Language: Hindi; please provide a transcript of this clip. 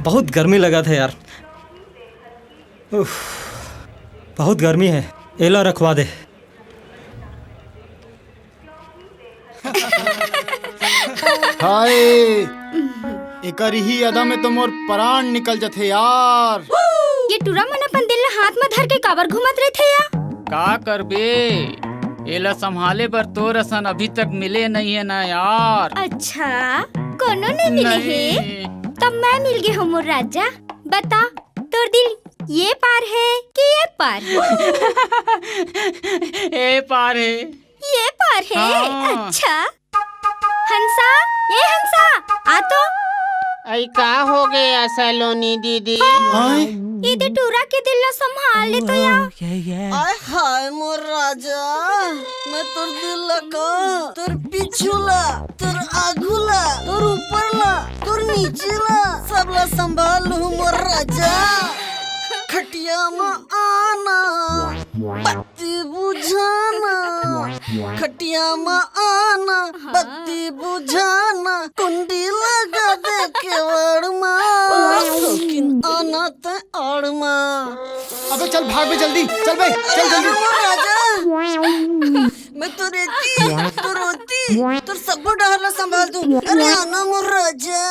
बहुत गर्मी लगा था यार। उफ, बहुत गर्मी है। एला रखवा दे। हाय, एकर ही अदा में तो मोर प्राण निकल जाते यार। ये टूरा मन अपन दिल ला हाथ में धर के काबर घुमत रहे थे या? का करबे, एला संभाले बर तोर असन अभी तक मिले नहीं है ना यार। अच्छा, कोनो नहीं मिले है? तब मैं मिल गई हूँ मोर राजा। बता, तोर दिल ये पार है कि ये पार है? ए पार है। ये पार है? हाँ। अच्छा, हंसा, ये हंसा, आ तो। आई का हो गया सलोनी दीदी? हाय, ये टूरा के दिल ला संभाल ले तो या। आय हाय मोर राजा, मैं तोर दिल लगा, तोर पिछुला, तोर आगुला, तोर ऊपरला, तोर नीचेला, सबला संभाल लूं मोर राजा। खटिया में आना, बत्ती बुझाना, खटिया में आना, बत्ती बुझाना, कुंडी लगा दे केवड़ में, लेकिन आना ते आड़ में। अबे चल भाग बे जल्दी, चल बे, चल जल्दी। राजा, मैं तो रेती, तो रोती, तो सब डाला संभाल दूं। अरे आना मोर राजा।